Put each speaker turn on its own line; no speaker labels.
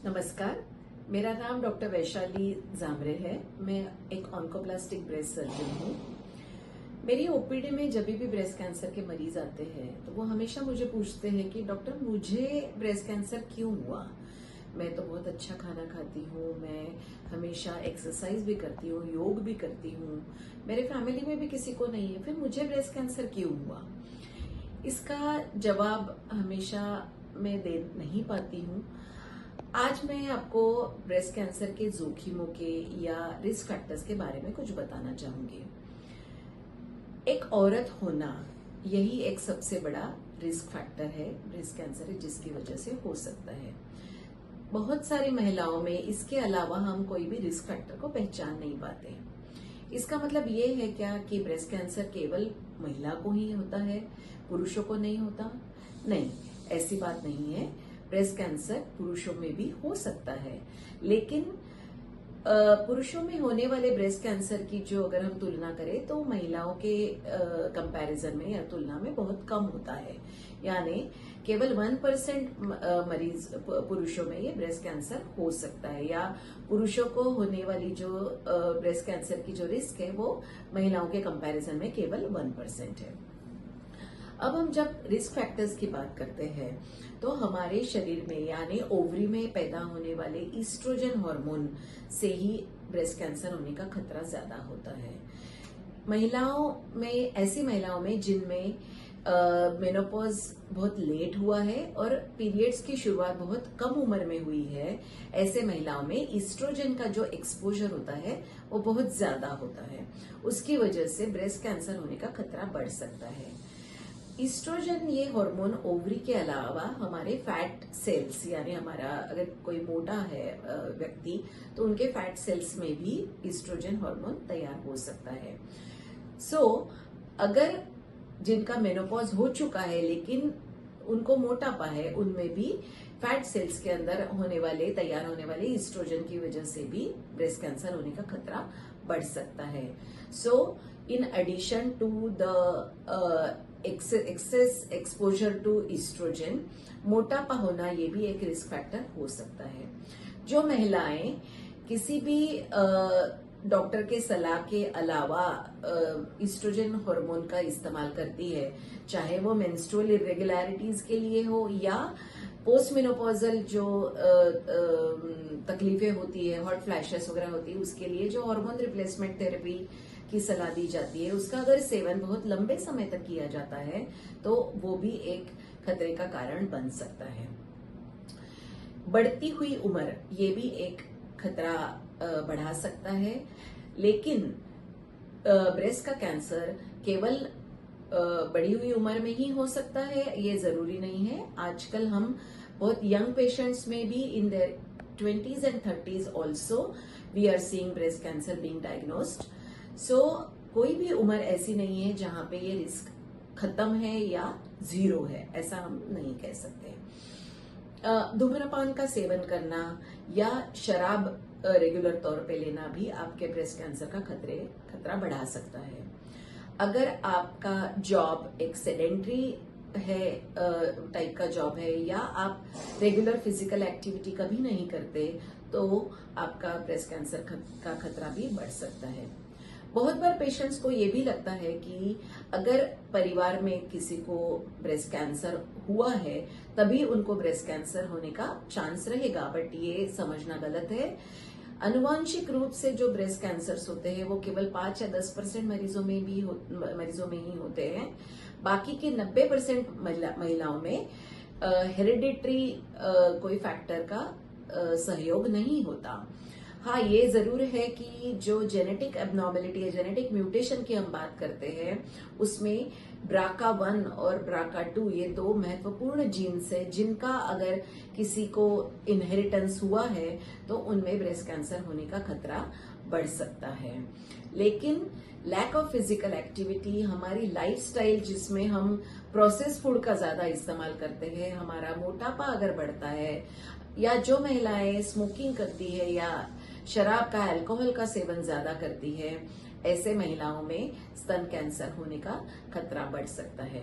नमस्कार, मेरा नाम डॉक्टर वैशाली जामरे है। मैं एक ऑन्कोप्लास्टिक ब्रेस्ट सर्जन हूँ। मेरी ओपीडी में जब भी ब्रेस्ट कैंसर के मरीज आते हैं तो वो हमेशा मुझे पूछते हैं कि डॉक्टर मुझे ब्रेस्ट कैंसर क्यों हुआ। मैं तो बहुत अच्छा खाना खाती हूँ, मैं हमेशा एक्सरसाइज भी करती हूँ, योग भी करती हूँ, मेरे फैमिली में भी किसी को नहीं है, फिर मुझे ब्रेस्ट कैंसर क्यों हुआ। इसका जवाब हमेशा मैं दे नहीं पाती हूँ। आज मैं आपको ब्रेस्ट कैंसर के जोखिमों के या रिस्क फैक्टर्स के बारे में कुछ बताना चाहूंगी। एक औरत होना यही एक सबसे बड़ा रिस्क फैक्टर है ब्रेस्ट कैंसर है, जिसकी वजह से हो सकता है। बहुत सारी महिलाओं में इसके अलावा हम कोई भी रिस्क फैक्टर को पहचान नहीं पाते। इसका मतलब ये है क्या कि ब्रेस्ट कैंसर केवल महिला को ही होता है, पुरुषों को नहीं होता? नहीं, ऐसी बात नहीं है। ब्रेस्ट कैंसर पुरुषों में भी हो सकता है, लेकिन पुरुषों में होने वाले ब्रेस्ट कैंसर की जो अगर हम तुलना करें तो महिलाओं के कंपैरिजन में या तुलना में बहुत कम होता है। यानी केवल 1% मरीज पुरुषों में ये ब्रेस्ट कैंसर हो सकता है, या पुरुषों को होने वाली जो ब्रेस्ट कैंसर की जो रिस्क है वो महिलाओं के कंपैरिजन में केवल 1% है। अब हम जब रिस्क फैक्टर्स की बात करते हैं तो हमारे शरीर में यानी ओवरी में पैदा होने वाले ईस्ट्रोजन हार्मोन से ही ब्रेस्ट कैंसर होने का खतरा ज्यादा होता है। महिलाओं में, ऐसी महिलाओं में जिनमें मेनोपॉज बहुत लेट हुआ है और पीरियड्स की शुरुआत बहुत कम उम्र में हुई है, ऐसे महिलाओं में ईस्ट्रोजन का जो एक्सपोजर होता है वो बहुत ज्यादा होता है। उसकी वजह से ब्रेस्ट कैंसर होने का खतरा बढ़ सकता है। ईस्ट्रोजन ये हार्मोन ओवरी के अलावा हमारे फैट सेल्स, यानी हमारा अगर कोई मोटा है व्यक्ति तो उनके फैट सेल्स में भी ईस्ट्रोजन हार्मोन तैयार हो सकता है। अगर जिनका मेनोपॉज हो चुका है लेकिन उनको मोटापा है, उनमें भी फैट सेल्स के अंदर तैयार होने वाले ईस्ट्रोजन की वजह से भी ब्रेस्ट कैंसर होने का खतरा बढ़ सकता है। In addition to the excess exposure to oestrogen, मोटापा होना ये भी एक रिस्क फैक्टर हो सकता है। जो महिलाएं किसी भी डॉक्टर के सलाह के अलावा ईस्ट्रोजन हार्मोन का इस्तेमाल करती है, चाहे वो मेंस्ट्रुअल इरेगुलरिटीज के लिए हो या पोस्ट मेनोपॉजल जो तकलीफें होती है, हॉट फ्लैशेस वगैरह होती है, उसके लिए जो हार्मोन रिप्लेसमेंट थेरेपी की सलाह दी जाती है, उसका अगर सेवन बहुत लंबे समय तक किया जाता है तो वो भी एक खतरे का कारण बन सकता है। बढ़ती हुई उम्र ये भी एक खतरा बढ़ा सकता है, लेकिन ब्रेस्ट का कैंसर केवल बढ़ी हुई उम्र में ही हो सकता है ये जरूरी नहीं है। आजकल हम बहुत यंग पेशेंट्स में भी in their 20s and 30s also we are seeing breast cancer being diagnosed. कोई भी उम्र ऐसी नहीं है जहां पे ये रिस्क खत्म है या जीरो है, ऐसा हम नहीं कह सकते। धूम्रपान का सेवन करना या शराब रेगुलर तौर पे लेना भी आपके ब्रेस्ट कैंसर का खतरा बढ़ा सकता है। अगर आपका जॉब एक सेडेंट्री है टाइप का जॉब है या आप रेगुलर फिजिकल एक्टिविटी कभी नहीं करते तो आपका ब्रेस्ट कैंसर का खतरा भी बढ़ सकता है। बहुत बार पेशेंट्स को ये भी लगता है कि अगर परिवार में किसी को ब्रेस्ट कैंसर हुआ है तभी उनको ब्रेस्ट कैंसर होने का चांस रहेगा, बट ये समझना गलत है। आनुवांशिक रूप से जो ब्रेस्ट कैंसर्स होते हैं वो केवल 5 या 10% मरीजों में ही होते हैं। बाकी के 90% महिलाओं में हेरिडिटरी कोई फैक्टर का सहयोग नहीं होता। हाँ, ये जरूर है कि जो जेनेटिक एबनॉर्मेलिटी है, जेनेटिक म्यूटेशन की हम बात करते हैं, उसमें BRCA1 और BRCA2 ये दो महत्वपूर्ण जीन्स है जिनका अगर किसी को इनहेरिटेंस हुआ है तो उनमें ब्रेस्ट कैंसर होने का खतरा बढ़ सकता है। लेकिन लैक ऑफ फिजिकल एक्टिविटी, हमारी लाइफस्टाइल जिसमें हम प्रोसेस फूड का ज्यादा इस्तेमाल करते हैं, हमारा मोटापा अगर बढ़ता है, या जो महिलाएं स्मोकिंग करती है या शराब का, अल्कोहल का सेवन ज्यादा करती है, ऐसे महिलाओं में स्तन कैंसर होने का खतरा बढ़ सकता है।